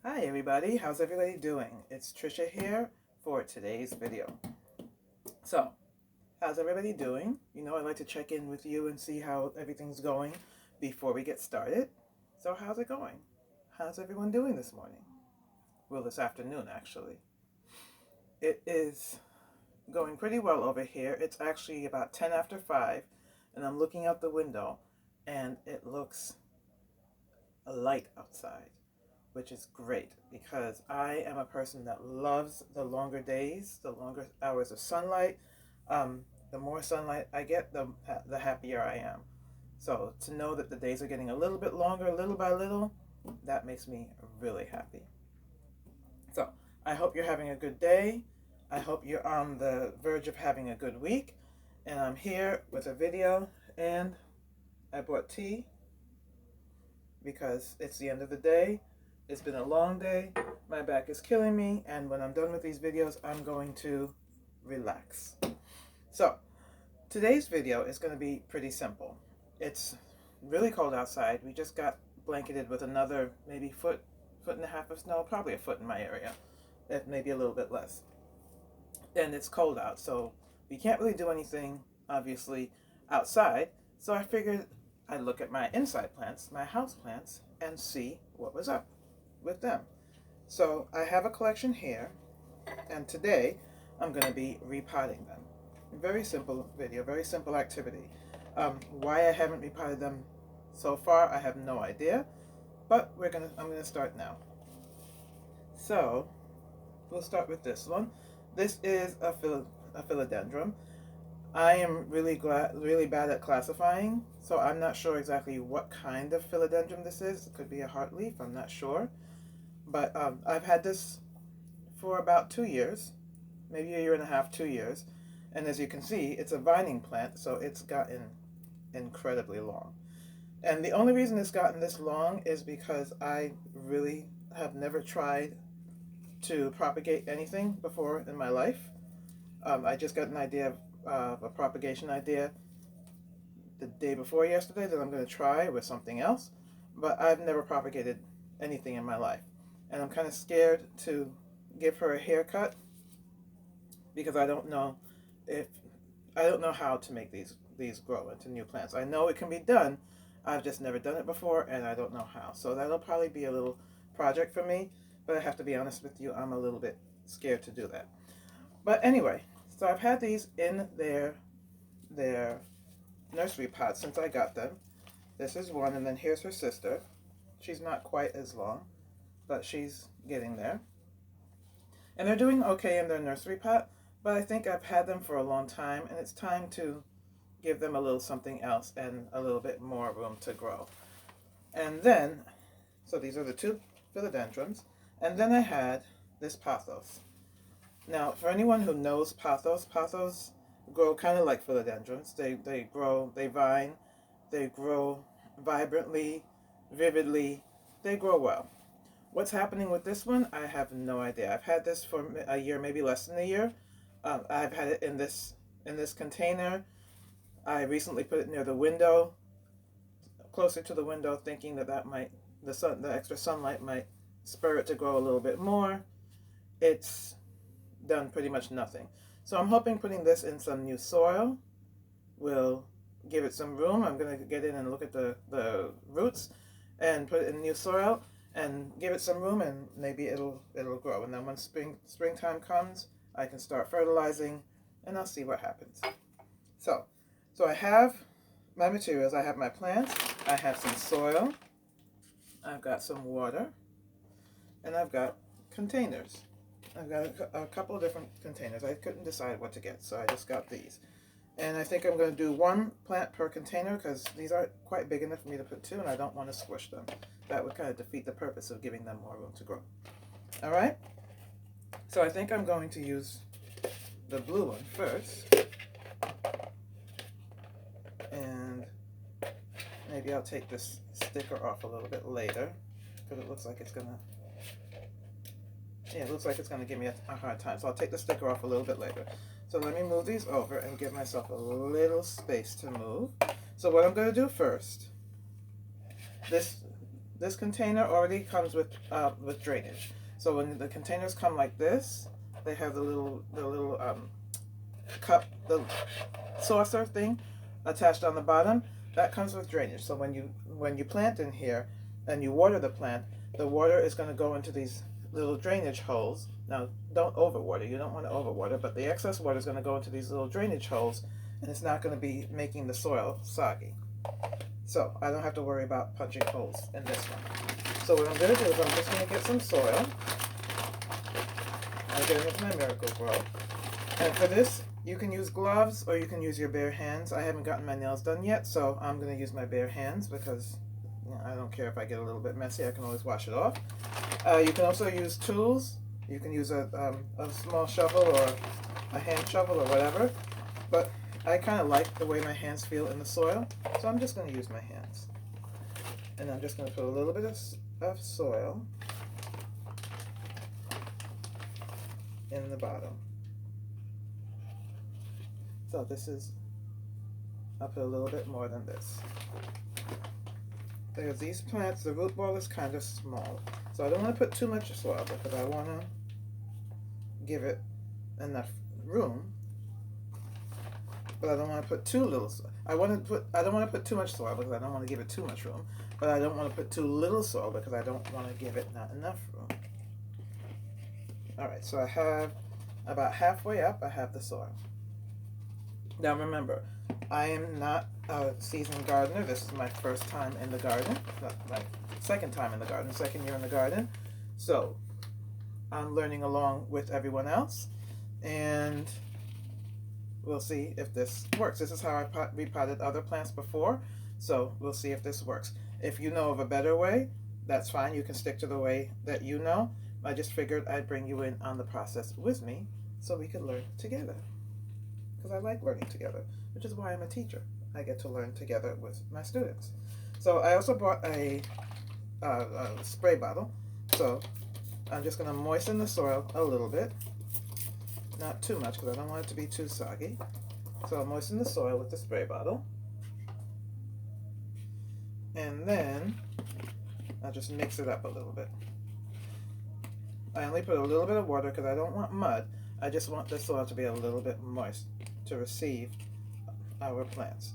Hi everybody, how's everybody doing? It's Trisha here for today's video. So, how's everybody doing? You know, I'd like to check in with you and see how everything's going before we get started. So, how's it going? How's everyone doing this morning? Well, this afternoon actually. It is going pretty well over here. It's actually about 10 after 5, and I'm looking out the window and it looks light outside, which is great because I am a person that loves the longer days, the longer hours of sunlight. The more sunlight I get, the happier I am. So to know that the days are getting a little bit longer, little by little, that makes me really happy. So I hope you're having a good day. I hope you're on the verge of having a good week. And I'm here with a video, and I brought tea because it's the end of the day. It's been a long day. My back is killing me, and when I'm done with these videos, I'm going to relax. So, today's video is going to be pretty simple. It's really cold outside. We just got blanketed with another maybe foot and a half of snow, probably a foot in my area, if maybe a little bit less. And it's cold out, so we can't really do anything, obviously, outside. So I figured I'd look at my inside plants, my house plants, and see what was up with them. So I have a collection here, and today I'm going to be repotting them. Very simple video, very simple activity. Why I haven't repotted them so far, I have no idea, but I'm gonna start now. So we'll start with this one. This is a philodendrum. I am really bad at classifying, so I'm not sure exactly what kind of philodendron this is. It could be a heartleaf, I'm not sure. But I've had this for about 2 years, maybe a year and a half, 2 years. And as you can see, it's a vining plant, so it's gotten incredibly long. And the only reason it's gotten this long is because I really have never tried to propagate anything before in my life. I just got an idea of a propagation idea the day before yesterday that I'm going to try with something else, but I've never propagated anything in my life. And I'm kind of scared to give her a haircut because if I don't know how to make these grow into new plants. I know it can be done. I've just never done it before, and I don't know how. So that'll probably be a little project for me, but I have to be honest with you, I'm a little bit scared to do that. But anyway, so I've had these in their nursery pots since I got them. This is one, and then here's her sister. She's not quite as long, but she's getting there. And they're doing okay in their nursery pot, but I think I've had them for a long time, and it's time to give them a little something else and a little bit more room to grow. And then, so these are the two philodendrons, and then I had this pothos. Now, for anyone who knows pothos grow kind of like philodendrons. They vine, they grow vibrantly, vividly, they grow well. What's happening with this one, I have no idea. I've had this for a year, maybe less than a year. I've had it in this container. I recently put it near the window, closer to the window, thinking that the extra sunlight might spur it to grow a little bit more. It's done pretty much nothing. So I'm hoping putting this in some new soil will give it some room. I'm going to get in and look at the roots and put it in new soil and give it some room, and maybe it'll grow. And then when springtime comes, I can start fertilizing, and I'll see what happens. So I have my materials. I have my plants. I have some soil. I've got some water, and I've got containers. I've got a couple of different containers. I couldn't decide what to get, so I just got these. And I think I'm going to do one plant per container because these are quite big enough for me to put two, and I don't want to squish them. That would kind of defeat the purpose of giving them more room to grow. All right? So I think I'm going to use the blue one first. And maybe I'll take this sticker off a little bit later because it looks like it's going to... Yeah, it looks like it's going to give me a hard time. So I'll take the sticker off a little bit later. So let me move these over and give myself a little space to move. So what I'm going to do first, this container already comes with drainage. So when the containers come like this, they have the little cup, the saucer thing attached on the bottom. That comes with drainage. So when you plant in here and you water the plant, the water is going to go into these little drainage holes. Now, don't overwater. You don't want to overwater, but the excess water is going to go into these little drainage holes, and it's not going to be making the soil soggy. So I don't have to worry about punching holes in this one. So what I'm going to do is I'm just going to get some soil. I'll get it into my Miracle-Gro. And for this, you can use gloves or you can use your bare hands. I haven't gotten my nails done yet, so I'm going to use my bare hands because I don't care if I get a little bit messy. I can always wash it off. You can also use tools. You can use a small shovel or a hand shovel or whatever. But I kind of like the way my hands feel in the soil, so I'm just going to use my hands. And I'm just going to put a little bit of soil in the bottom. So this is, I'll put a little bit more than this. Because these plants, the root ball is kind of small. So I don't want to put too much soil because I want to give it enough room. But I don't want to put too little soil. I don't want to put too much soil because I don't want to give it too much room. But I don't want to put too little soil because I don't want to give it not enough room. Alright, so I have about halfway up, I have the soil. Now remember, I am not a seasoned gardener. This is my first time in the garden. My second time in the garden, second year in the garden. So I'm learning along with everyone else. And we'll see if this works. This is how I repotted other plants before. So we'll see if this works. If you know of a better way, that's fine. You can stick to the way that you know. I just figured I'd bring you in on the process with me so we could learn together. Because I like learning together, which is why I'm a teacher. I get to learn together with my students. So I also bought a spray bottle. So I'm just going to moisten the soil a little bit. Not too much because I don't want it to be too soggy. So I'll moisten the soil with the spray bottle. And then I'll just mix it up a little bit. I only put a little bit of water because I don't want mud. I just want the soil to be a little bit moist to receive our plants.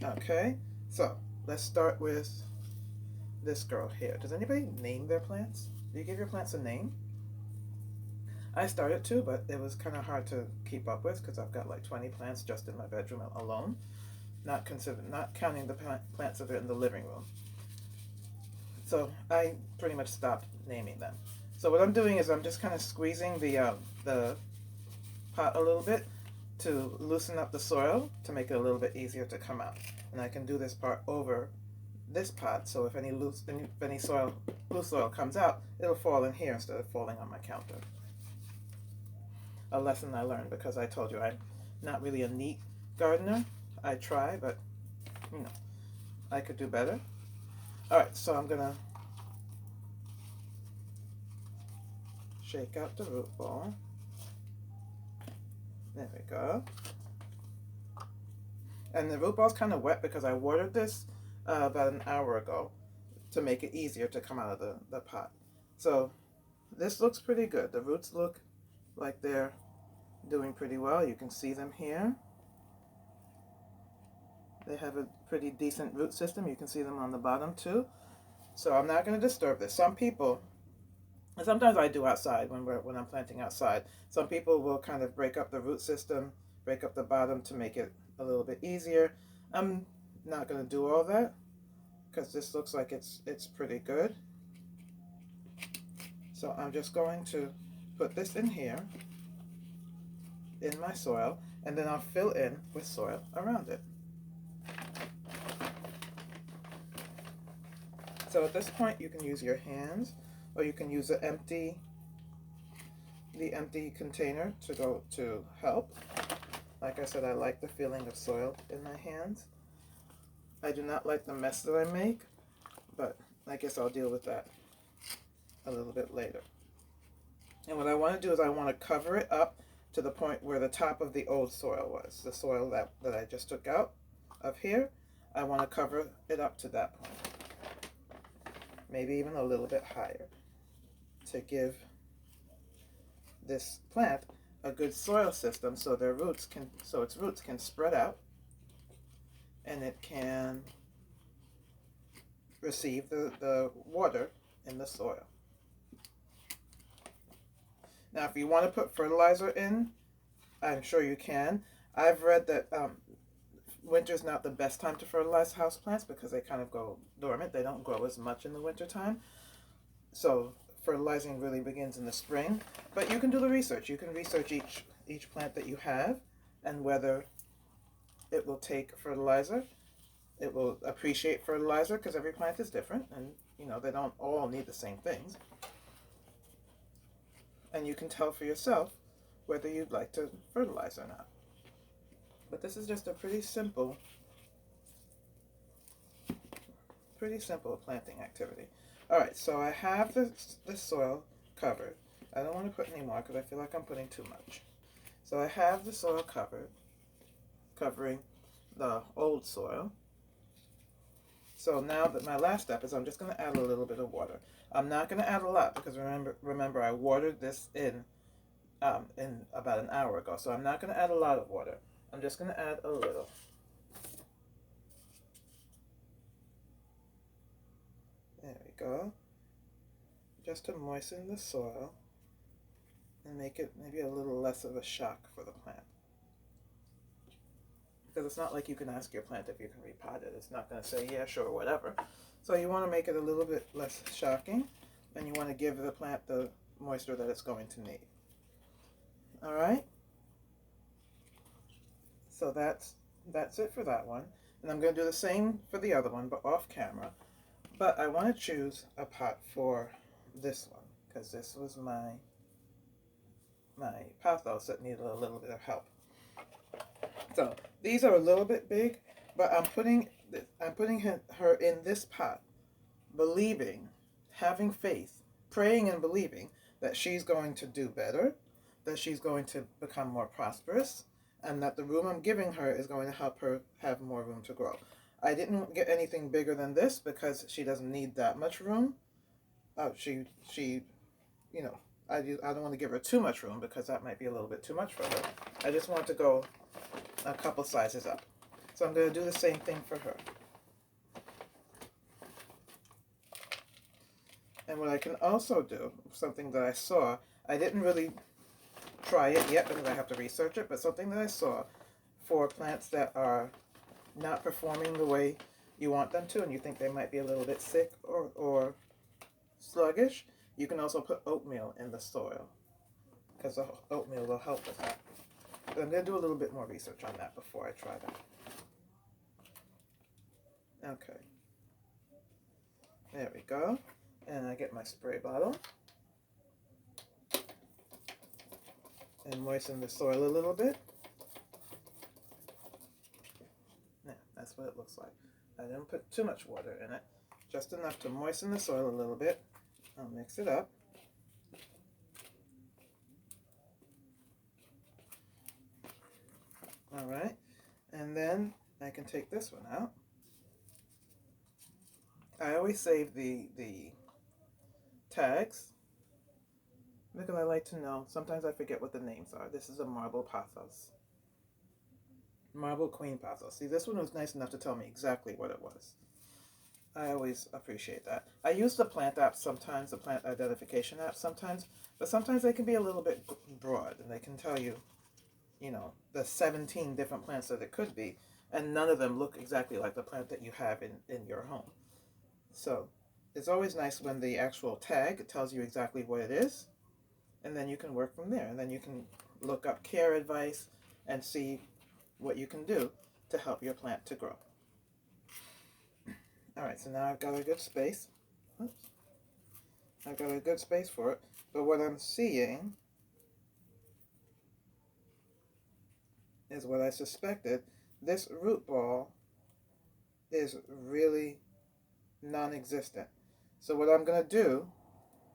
Okay, so let's start with this girl here. Does anybody name their plants? Do you give your plants a name? I started to, but it was kind of hard to keep up with because I've got like 20 plants just in my bedroom alone, not counting the plants that are in the living room. So I pretty much stopped naming them. So what I'm doing is I'm just kind of squeezing the pot a little bit to loosen up the soil to make it a little bit easier to come out. And I can do this part over this pot, so if any loose soil comes out, it'll fall in here instead of falling on my counter. A lesson I learned because I told you I'm not really a neat gardener. I try, but you know, I could do better. Alright, so I'm gonna shake out the root ball. There we go. And the root ball's kind of wet because I watered this about an hour ago to make it easier to come out of the pot. So this looks pretty good. The roots look like they're doing pretty well. You can see them here. They have a pretty decent root system. You can see them on the bottom too. So I'm not going to disturb this. Some people, and sometimes I do outside when I'm planting outside, some people will kind of break up the root system, break up the bottom to make it a little bit easier. I'm not going to do all that because this looks like it's pretty good. So I'm just going to put this in here in my soil, and then I'll fill in with soil around it. So at this point you can use your hands, or you can use the empty container to help. Like I said, I like the feeling of soil in my hands. I do not like the mess that I make, but I guess I'll deal with that a little bit later. And what I want to do is I want to cover it up to the point where the top of the old soil was. The soil that I just took out of here, I want to cover it up to that point. maybe even a little bit higher, to give this plant a good soil system so its roots can spread out and it can receive the water in the soil. Now, if you want to put fertilizer in, I'm sure you can. I've read that winter's not the best time to fertilize houseplants because they kind of go dormant. They don't grow as much in the wintertime. So fertilizing really begins in the spring. But you can do the research. You can research each plant that you have and whether it will take fertilizer. It will appreciate fertilizer because every plant is different, and they don't all need the same things. And you can tell for yourself whether you'd like to fertilize or not. But this is just a pretty simple planting activity. All right, so I have this soil covered. I don't want to put any more because I feel like I'm putting too much. So I have the soil covering the old soil. So now that my last step is I'm just going to add a little bit of water. I'm not going to add a lot because remember I watered this in about an hour ago. So I'm not going to add a lot of water. I'm just going to add a little. There we go. Just to moisten the soil and make it maybe a little less of a shock for the plant. Because it's not like you can ask your plant if you can repot it. It's not going to say, yeah, sure, whatever. So you want to make it a little bit less shocking, and you want to give the plant the moisture that it's going to need. All right? So that's it for that one. And I'm going to do the same for the other one, but off camera. But I want to choose a pot for this one, because this was my pothos that needed a little bit of help. So these are a little bit big, but I'm putting her in this pot, believing, having faith, praying and believing that she's going to do better, that she's going to become more prosperous, and that the room I'm giving her is going to help her have more room to grow. I didn't get anything bigger than this because she doesn't need that much room. I don't want to give her too much room because that might be a little bit too much for her. I just want to go a couple sizes up. So I'm going to do the same thing for her. And what I can also do, something that I saw, I didn't really try it yet because I have to research it, but something that I saw for plants that are not performing the way you want them to and you think they might be a little bit sick or sluggish, you can also put oatmeal in the soil because the oatmeal will help with that. But I'm going to do a little bit more research on that before I try that. Okay. There we go. And I get my spray bottle. And moisten the soil a little bit. Yeah, that's what it looks like. I didn't put too much water in it. Just enough to moisten the soil a little bit. I'll mix it up. All right, and then I can take this one out. I always save the tags because I like to know. Sometimes I forget what the names are. This is a marble pothos. Marble queen pothos. See, this one was nice enough to tell me exactly what it was. I always appreciate that. I use the plant app sometimes, the plant identification app sometimes, but sometimes they can be a little bit broad and they can tell you, the 17 different plants that it could be, and none of them look exactly like the plant that you have in your home. So it's always nice when the actual tag tells you exactly what it is, and then you can work from there, and then you can look up care advice and see what you can do to help your plant to grow. All right, so now I've got a good space. Oops. I've got a good space for it, but what I'm seeing is what I suspected. This root ball is really non-existent. So what I'm going to do,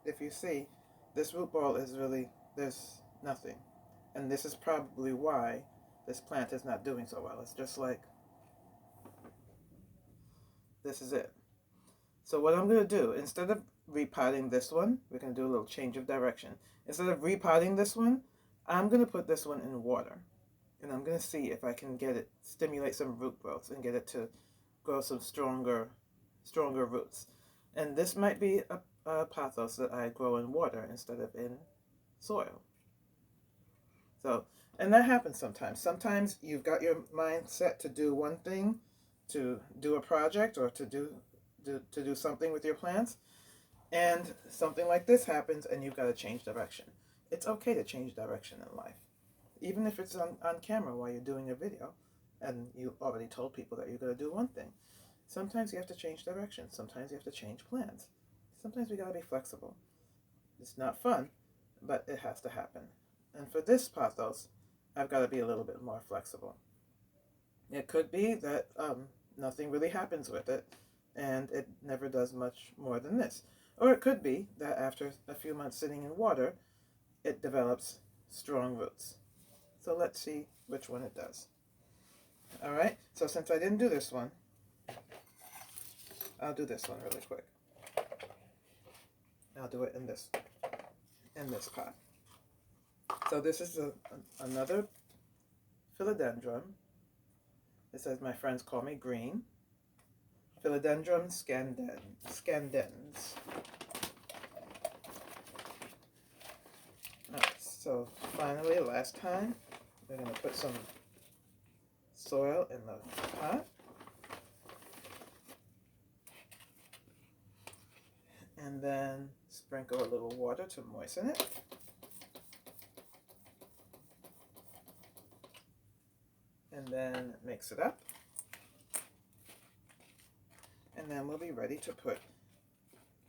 if you see, this root ball is really, there's nothing. And this is probably why this plant is not doing so well. It's just like, this is it. So what I'm going to do, instead of repotting this one, we're going to do a little change of direction. Instead of repotting this one, I'm going to put this one in water. And I'm going to see if I can get it, stimulate some root growth and get it to grow some stronger roots. And this might be a pothos that I grow in water instead of in soil. So, and that happens sometimes. Sometimes you've got your mind set to do one thing, to do a project, or to do something with your plants, and something like this happens and you've got to change direction. It's okay to change direction in life. Even if it's on camera while you're doing a video and you already told people that you're going to do one thing. Sometimes you have to change direction. Sometimes you have to change plans. Sometimes we got to be flexible. It's not fun, but it has to happen. And for this pothos, I've got to be a little bit more flexible. It could be that nothing really happens with it and it never does much more than this. Or it could be that after a few months sitting in water, it develops strong roots. So let's see which one it does. All right, so since I didn't do this one, I'll do this one really quick. I'll do it in this pot. So this is another philodendron. It says my friends call me green. Philodendrum scandens. Alright, so finally, last time, we're going to put some soil in the pot. And then sprinkle a little water to moisten it. And then mix it up. And then we'll be ready to put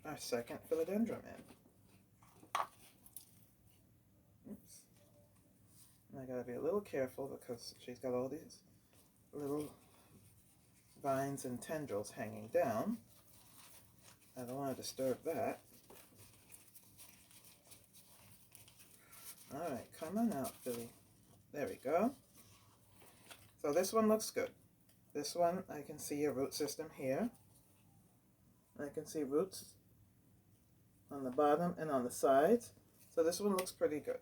our second philodendron in. Oops. And I gotta be a little careful because she's got all these little vines and tendrils hanging down. I don't want to disturb that. Alright, come on out, Philly. There we go. So this one looks good. This one, I can see a root system here. I can see roots on the bottom and on the sides. So this one looks pretty good.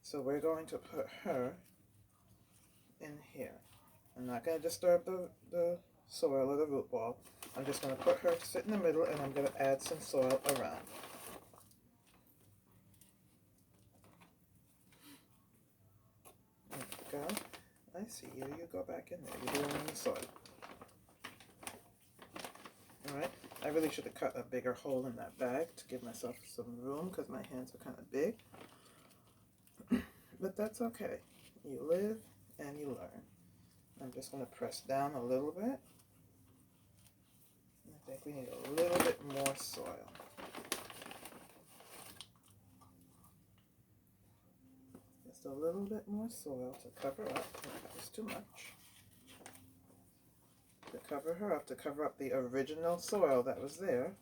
So we're going to put her in here. I'm not going to disturb the soil or the root ball. I'm just going to put her to sit in the middle and I'm going to add some soil around. There we go. I see you. You go back in there. You're doing the soil. Alright. I really should have cut a bigger hole in that bag to give myself some room because my hands are kind of big. But that's okay. You live and you learn. I'm just going to press down a little bit. I think we need a little bit more soil. Just a little bit more soil to cover up. That was too much. To cover her up, to cover up the original soil that was there,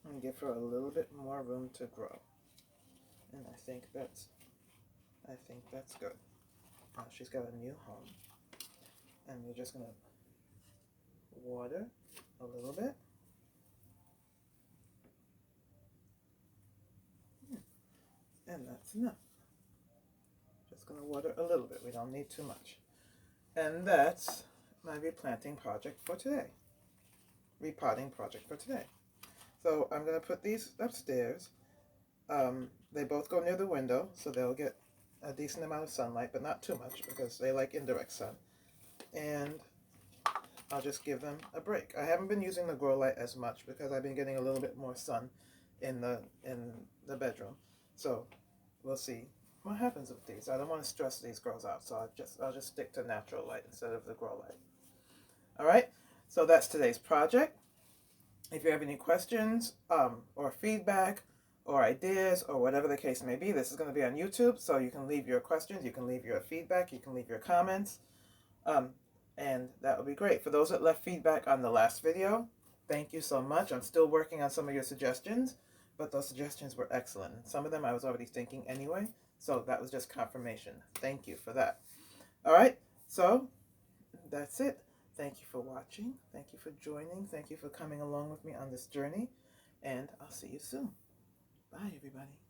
and give her a little bit more room to grow. And I think that's good. Now she's got a new home, and we're just gonna water a little bit. And that's enough. Just gonna water a little bit. We don't need too much. And that's my replanting project for today. Repotting project for today. So I'm going to put these upstairs. They both go near the window, so they'll get a decent amount of sunlight, but not too much because they like indirect sun. And I'll just give them a break. I haven't been using the grow light as much because I've been getting a little bit more sun in the bedroom. So we'll see what happens with these. I don't want to stress these girls out, so I'll just stick to natural light instead of the grow light. All right, so that's today's project. If you have any questions or feedback or ideas or whatever the case may be, this is going to be on YouTube, so you can leave your questions, you can leave your feedback, you can leave your comments, and that would be great. For those that left feedback on the last video, thank you so much. I'm still working on some of your suggestions, but those suggestions were excellent. Some of them I was already thinking anyway, so that was just confirmation. Thank you for that. All right, so that's it. Thank you for watching. Thank you for joining. Thank you for coming along with me on this journey. And I'll see you soon. Bye, everybody.